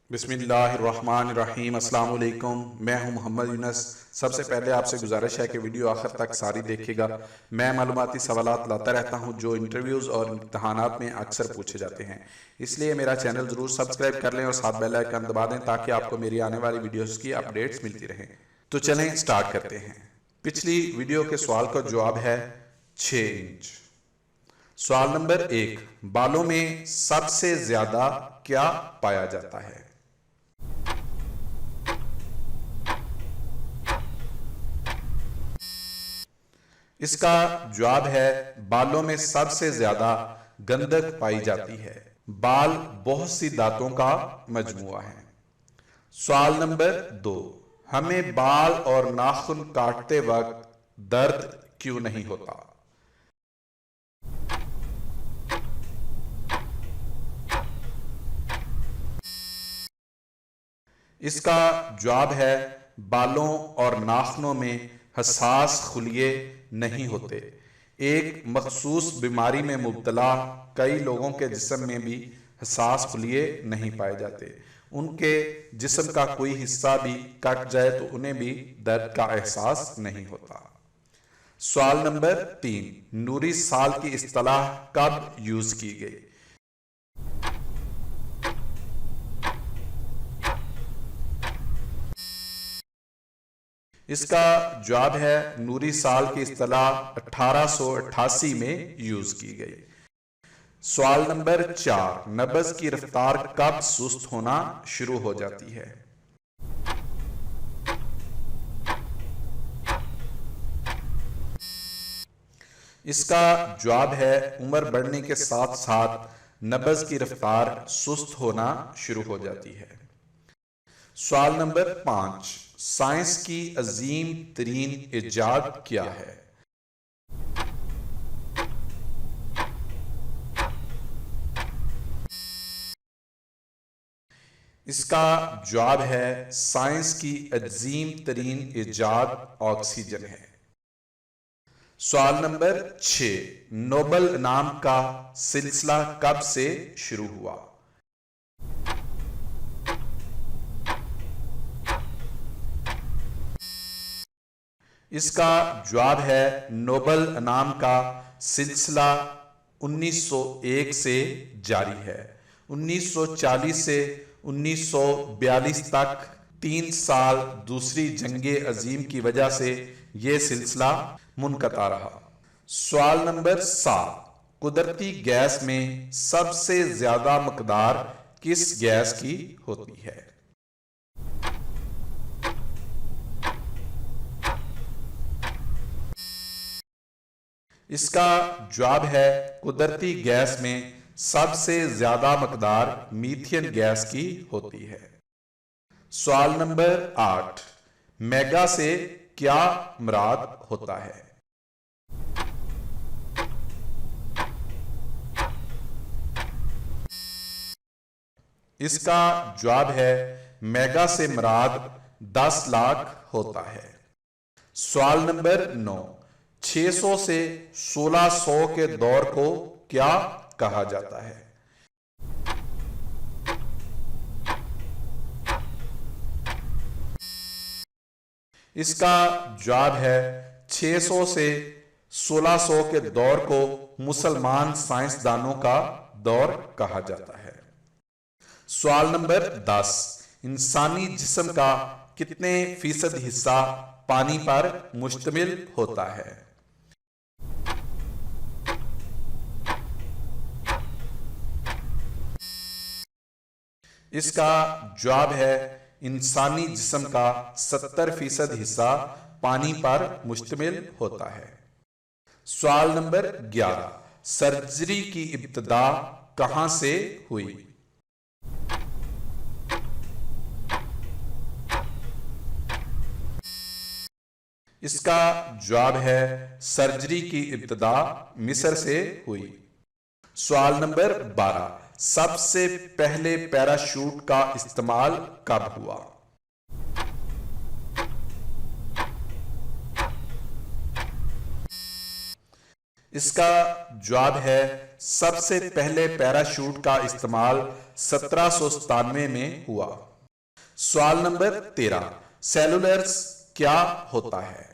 بسم اللہ الرحمن الرحیم۔ السلام علیکم، میں ہوں محمد یونس۔ سب سے پہلے آپ سے گزارش ہے کہ ویڈیو آخر تک ساری دیکھے گا۔ میں معلوماتی سوالات لاتا رہتا ہوں جو انٹرویوز اور امتحانات میں اکثر پوچھے جاتے ہیں، اس لیے میرا چینل ضرور سبسکرائب کر لیں اور ساتھ بیل آئیکن دبا دیں تاکہ آپ کو میری آنے والی ویڈیوز کی اپڈیٹس ملتی رہیں۔ تو چلیں سٹارٹ کرتے ہیں۔ پچھلی ویڈیو کے سوال کا جواب ہے 6 انچ۔ سوال نمبر 1، بالوں میں سب سے زیادہ کیا پایا جاتا ہے؟ اس کا جواب ہے بالوں میں سب سے زیادہ گندگ پائی جاتی ہے۔ بال بہت سی دانتوں کا مجموعہ ہے۔ سوال نمبر 2، ہمیں بال اور ناخن کاٹتے وقت درد کیوں نہیں ہوتا؟ اس کا جواب ہے بالوں اور ناخنوں میں حساس خلیے نہیں ہوتے۔ ایک مخصوص بیماری میں مبتلا کئی لوگوں کے جسم میں بھی حساس خلیے نہیں پائے جاتے۔ ان کے جسم کا کوئی حصہ بھی کٹ جائے تو انہیں بھی درد کا احساس نہیں ہوتا۔ سوال نمبر 3، نوری سال کی اصطلاح کب یوز کی گئی؟ اس کا جواب ہے نوری سال کی اصطلاح 1888 میں یوز کی گئی۔ سوال نمبر 4، نبض کی رفتار کب سست ہونا شروع ہو جاتی ہے؟ اس کا جواب ہے عمر بڑھنے کے ساتھ ساتھ نبض کی رفتار سست ہونا شروع ہو جاتی ہے۔ سوال نمبر 5، سائنس کی عظیم ترین ایجاد کیا ہے؟ اس کا جواب ہے سائنس کی عظیم ترین ایجاد آکسیجن ہے۔ سوال نمبر 6، نوبل انعام کا سلسلہ کب سے شروع ہوا؟ اس کا جواب ہے نوبل انعام کا سلسلہ 1901 سے جاری ہے۔ 1940 سے 1942 تک 3 سال دوسری جنگ عظیم کی وجہ سے یہ سلسلہ منقطع رہا۔ سوال نمبر 7، قدرتی گیس میں سب سے زیادہ مقدار کس گیس کی ہوتی ہے؟ اس کا جواب ہے قدرتی گیس میں سب سے زیادہ مقدار میتھین گیس کی ہوتی ہے۔ سوال نمبر 8، میگا سے کیا مراد ہوتا ہے؟ اس کا جواب ہے میگا سے مراد 10 لاکھ ہوتا ہے۔ سوال نمبر 9، 600 سے 1600 کے دور کو کیا کہا جاتا ہے؟ اس کا جواب ہے 600 سے 1600 کے دور کو مسلمان سائنسدانوں کا دور کہا جاتا ہے۔ سوال نمبر 10، انسانی جسم کا کتنے فیصد حصہ پانی پر مشتمل ہوتا ہے؟ اس کا جواب ہے انسانی جسم کا 70% حصہ پانی پر مشتمل ہوتا ہے۔ سوال نمبر 11، سرجری کی ابتدا کہاں سے ہوئی؟ اس کا جواب ہے سرجری کی ابتدا مصر سے ہوئی۔ سوال نمبر 12، سب سے پہلے پیراشوٹ کا استعمال کب ہوا؟ اس کا جواب ہے سب سے پہلے پیراشوٹ کا استعمال 1797 میں ہوا۔ سوال نمبر 13، سیلولرز کیا ہوتا ہے؟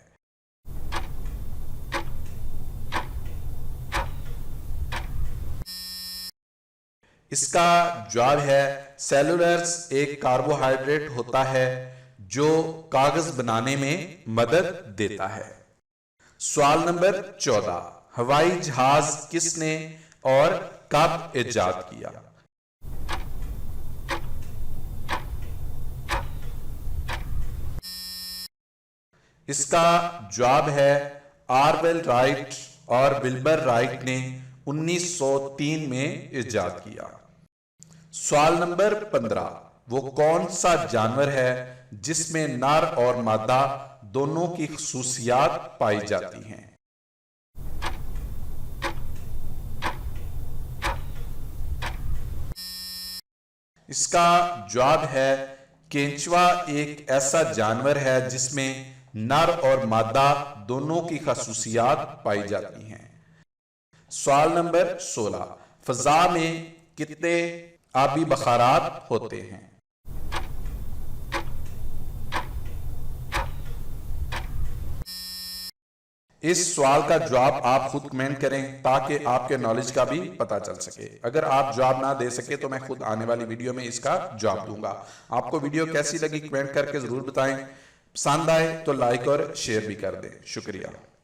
اس کا جواب ہے سیلولرز ایک کاربوہائیڈریٹ ہوتا ہے جو کاغذ بنانے میں مدد دیتا ہے۔ سوال نمبر 14، ہوائی جہاز کس نے اور کب ایجاد کیا؟ اس کا جواب ہے آرویل رائٹ اور ولبر رائٹ نے 1903 میں ایجاد کیا۔ سوال نمبر 15، وہ کون سا جانور ہے جس میں نر اور مادہ دونوں کی خصوصیات پائی جاتی ہیں؟ اس کا جواب ہے کینچوا ایک ایسا جانور ہے جس میں نر اور مادہ دونوں کی خصوصیات پائی جاتی ہیں۔ سوال نمبر 16، فضا میں کتنے آبی بخارات ہوتے ہیں؟ اس سوال کا جواب آپ خود کمنٹ کریں تاکہ آپ کے نالج کا بھی پتہ چل سکے۔ اگر آپ جواب نہ دے سکے تو میں خود آنے والی ویڈیو میں اس کا جواب دوں گا۔ آپ کو ویڈیو کیسی لگی کمنٹ کر کے ضرور بتائیں۔ پسند آئے تو لائک اور شیئر بھی کر دیں۔ شکریہ۔